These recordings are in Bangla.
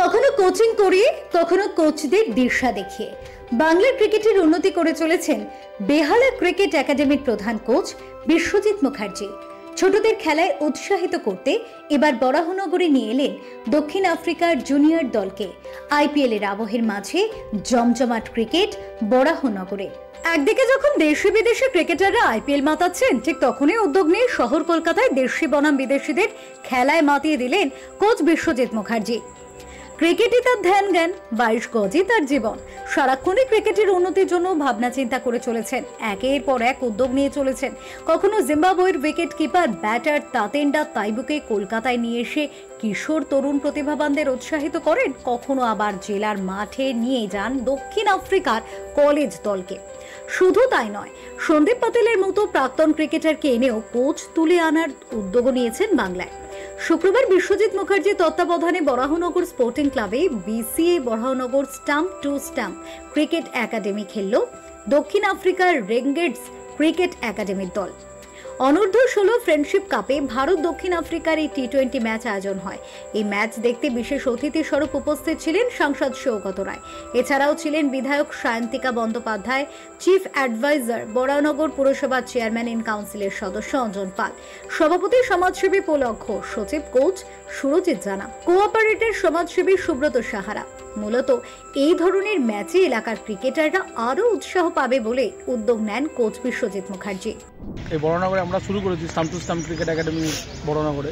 কখনো কোচিং করিয়ে কখনো কোচদের দিশা দেখিয়ে বাংলার ক্রিকেটের উন্নতি করে চলেছেন বেহালা ক্রিকেট একাডেমির প্রধান কোচ বিশ্বজিৎ মুখার্জি। ছোটদের খেলায় উৎসাহিত করতে এবার বরাহনগরে নিয়ে এলেন দক্ষিণ আফ্রিকার জুনিয়র দলকে। আইপিএল এর আবহের মাঝে জমজমাট ক্রিকেট বরাহনগরে। একদিকে যখন দেশি বিদেশি ক্রিকেটাররা আইপিএল মাতাচ্ছেন, ঠিক তখনই উদ্যোগ নিয়ে শহর কলকাতায় দেশি বনাম বিদেশিদের খেলায় মাতিয়ে দিলেন কোচ বিশ্বজিৎ মুখার্জি। ক্রিকেটই তার ধ্যান জ্ঞান, 22 গজে তার জীবন। সারাক্ষণই ক্রিকেটের উন্নতির জন্য ভাবনা চিন্তা করে চলেছেন, একের পর এক উদ্যোগ নিয়ে চলেছেন। কখনো জিম্বাবুয়ের উইকেট কিপার ব্যাটার তাতেন্ডা তাইবুকে কলকাতায় নিয়ে এসে কিশোর তরুণ প্রতিভাবানদের উৎসাহিত করেন, কখনো আবার জেলার মাঠে নিয়ে যান দক্ষিণ আফ্রিকার কলেজ দলকে। শুধু তাই নয়, সন্দীপ পাতিলের মতো প্রাক্তন ক্রিকেটারকে এনেও কোচ তুলে আনার উদ্যোগ নিয়েছেন বাংলায়। শুক্রবার বিশ্বজিৎ মুখার্জির তত্ত্বাবধানে বরাহনগর স্পোর্টিং ক্লাবে BCA Baranagar stump to stump cricket academy খেলল দক্ষিণ আফ্রিকার রেঙ্গেটস ক্রিকেট একাডেমির দল। অনূর্ধ্ব 16 ফ্রেন্ডশিপ কাপে ভারত দক্ষিণ আফ্রিকার এই টি-20 ম্যাচ আয়োজন হয়। এই ম্যাচ দেখতে বিশেষ অতিথি স্বরূপ উপস্থিত ছিলেন সাংসদ সৌগত রায়। এছাড়াও ছিলেন বিধায়ক সায়ন্তিকা বন্দ্যোপাধ্যায়, চিফ অ্যাডভাইজার বরাহনগর পুরসভার চেয়ারম্যান ইন কাউন্সিলের সদস্য অঞ্জন পাল, সভাপতি সমাজসেবী পোলক ঘোষ, সচিব কোচ সুরজিৎ জানা, কোঅপারেটর সমাজসেবী সুব্রত সাহারা। মূলত এই ধরনের ম্যাচে এলাকার ক্রিকেটাররা আরো উৎসাহ পাবে বলে উদ্যোগ নেন কোচ বিশ্বজিৎ মুখার্জি। এই বরাহনগরে আমরা শুরু করেছি stump to stump cricket academy বরাহনগরে।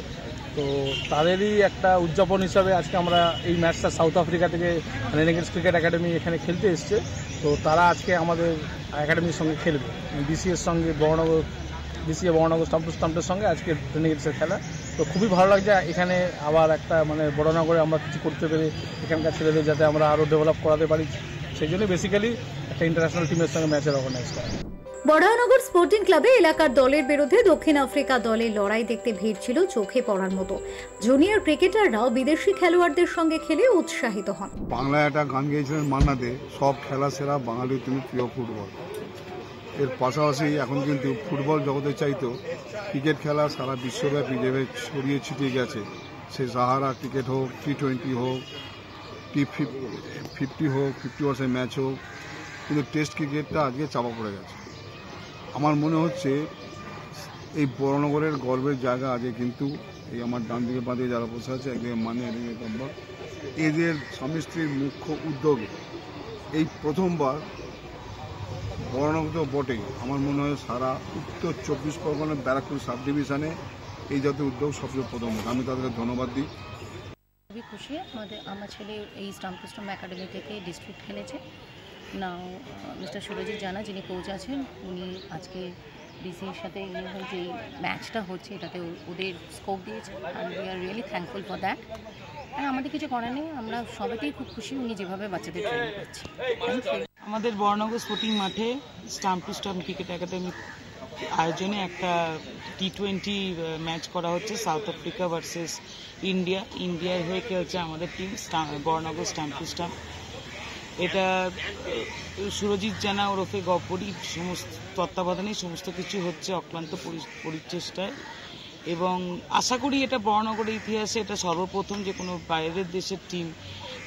তো তাদেরই একটা উদযাপন হিসাবে আজকে আমরা এই ম্যাচটা সাউথ আফ্রিকা থেকে রেনেগেটস ক্রিকেট একাডেমি এখানে খেলতে এসছে। তো তারা আজকে আমাদের একাডেমির সঙ্গে খেলবে, বিসিএর সঙ্গে বিসিএ বরাহনগর স্টাম্প টু স্টাম্পের সঙ্গে আজকে রেনেগেটসের খেলা। তো খুবই ভালো লাগছে এখানে আবার একটা বরাহনগরে আমরা কিছু করতে পেরে এখানকার ছেলেদের যাতে আমরা আরও ডেভেলপ করাতে পারি, সেই জন্য বেসিক্যালি একটা ইন্টারন্যাশনাল টিমের সঙ্গে ম্যাচের অর্গানাইজ করা। বরাহনগর স্পোর্টিং ক্লাবে এলাকার দলের বিরুদ্ধে দক্ষিণ আফ্রিকা দলের লড়াই দেখতে ভিড় ছিল চোখে পড়ার মতো। জুনিয়র ক্রিকেটাররাও বিদেশি খেলোয়াড়দের সঙ্গে খেলে উৎসাহিত হন। বাংলায় একটা গান গেয়েছিলেন মান্না দে, সব খেলা সেরা বাঙালি তুমি প্রিয় ফুটবল। এর পাশাপাশি এখন কিন্তু ফুটবল জগতের চাইতো ক্রিকেট খেলা সারা বিশ্বব্যাপী যেভাবে ছড়িয়ে ছিটিয়ে গেছে, সে সাহারা ক্রিকেট হোক, টি-20 হোক, টি50 হোক, 50 ওভার্সের ম্যাচ হোক, কিন্তু টেস্ট ক্রিকেটটা আজকে চাপা পড়ে গেছে। আমার মনে হচ্ছে এই বরাহনগরের গর্বের জায়গা আজকে কিন্তু এই আমার ডান দিকে বাঁ দিকে যারা বসে আছে, একদিকে মানে একদিকে কম্বা, এদের স্বামী স্ত্রীর মুখ্য উদ্যোগে এই প্রথমবার বরাহনগর তো বটেই, আমার মনে হয় সারা উত্তর 24 পরগনার ব্যারাকপুর সাব ডিভিশনে এই জাতীয় উদ্যোগ সবচেয়ে প্রথম। আমি তাদেরকে ধন্যবাদ দিই। খুবই খুশি আমার ছেলে এই স্টাম্প টু স্টাম্প একাডেমি থেকে ডিস্ট্রিক্ট খেলেছে। নাও মিস্টার সুরজিৎ জানা, যিনি কোচ আছেন, উনি আজকে ডিসির সাথে যে ম্যাচটা হচ্ছে এটাতে ওদের স্কোপ দিয়েছে, and we are really thankful for that. আর আমাদের কিছু করার নেই, আমরা সবাইকেই খুব খুশি উনি যেভাবে বাচ্চাদের ট্রেনিং করছে। আমাদের বরাহনগর স্পোর্টিং মাঠে stump to stump cricket academy আয়োজনে একটা টি-20 ম্যাচ করা হচ্ছে, সাউথ আফ্রিকা ভার্সেস ইন্ডিয়ার হয়ে খেলছে আমাদের team Baranagar stump to stump. এটা সুরজিৎ জানা ওরফে গপ্পরি সমস্ত তত্ত্বাবধানেই সমস্ত কিছু হচ্ছে অক্লান্ত পরিচেষ্টায়, এবং আশা করি এটা বরাহনগরের ইতিহাসে এটা সর্বপ্রথম যে কোনো বাইরের দেশের টিম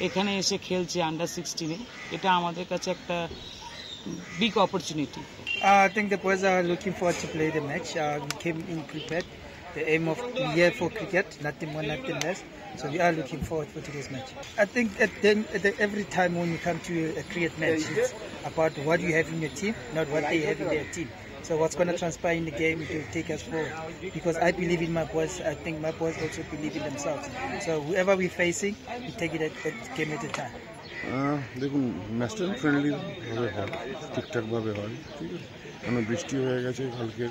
এখানে এসে খেলছে আন্ডার 16-এ। এটা আমাদের কাছে একটা big opportunity. I think the boys are looking forward to play the match. We came in prepared. The aim of the year for cricket, nothing more, nothing less. So we are looking forward for today's match. I think every time when you come to a cricket match, it's about what you have in your team, not what they have in their team. So what's going to transpire in the game to take us forward. Because I believe in my boys, I think my boys also believe in themselves. So whoever we're facing, we take it a game at a time. দেখুন, ম্যাচটা ফ্রেন্ডলিভাবে হয়, ঠিকঠাকভাবে হয়, ঠিক আছে। কারণ বৃষ্টি হয়ে গেছে কালকে,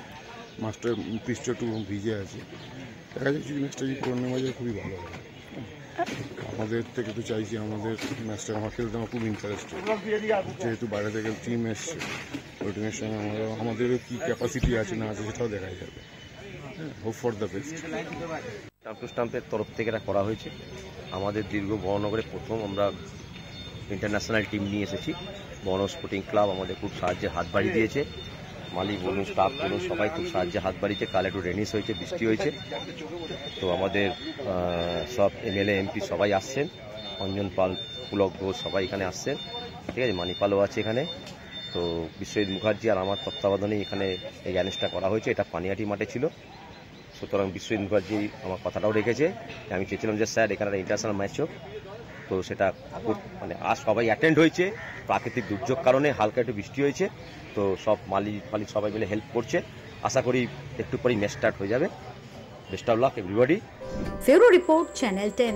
মাছটা পিচটা একটু ভিজে আছে, দেখা যাচ্ছে ম্যাচটা যদি পুরনো বাজার খুবই ভালো হয়। আমাদের থেকে তো চাইছি আমাদের ম্যাচটা আমার খেলতে আমার খুব ইন্টারেস্টেড, যেহেতু বাইরে থেকে টিম এসছে, ওই টিমের সঙ্গে আমাদেরও কী ক্যাপাসিটি আছে না আছে সেটাও দেখা যাবে। Hope for the best. Stump to স্টাম্পের তরফ থেকে এটা করা হয়েছে। আমাদের দীর্ঘ বরাহনগরে প্রথম আমরা ইন্টারন্যাশনাল টিম নিয়ে এসেছি। বরাহনগর স্পোর্টিং ক্লাব আমাদের খুব সাহায্যের হাত বাড়িয়ে দিয়েছে, মালিক বলুন, স্টাফ বলুন, সবাই খুব সাহায্যে হাত বাড়িয়েছে। কাল একটু রেনিস হয়েছে, বৃষ্টি হয়েছে, তো আমাদের সব এমএলএ এমপি সবাই আসছেন। অঞ্জন পাল, পুলক ঘোষ সবাই এখানে আসছেন, ঠিক আছে, মানিপালও আছে এখানে। তো বিশ্বজিৎ মুখার্জি আর আমার তত্ত্বাবধানেই এখানে এই জ্ঞানেশটা করা হয়েছে। এটা পানিহাটি মাঠে ছিল, সুতরাং বিশ্বজিৎ মুখার্জি আমার কথাটাও রেখেছে। আমি চেয়েছিলাম যে স্যার এখানে একটা ইন্টারন্যাশনাল ম্যাচ হোক, তো সেটা মানে আজ সবাই অ্যাটেন্ড হয়েছে। প্রাকৃতিক দুর্যোগ কারণে হালকা একটু বৃষ্টি হয়েছে, তো সব মালিক সবাই মিলে হেল্প করছে। আশা করি একটু পরেই ম্যাচ স্টার্ট হয়ে যাবে। Best of luck everybody. ফেরো রিপোর্ট, চ্যানেল 10।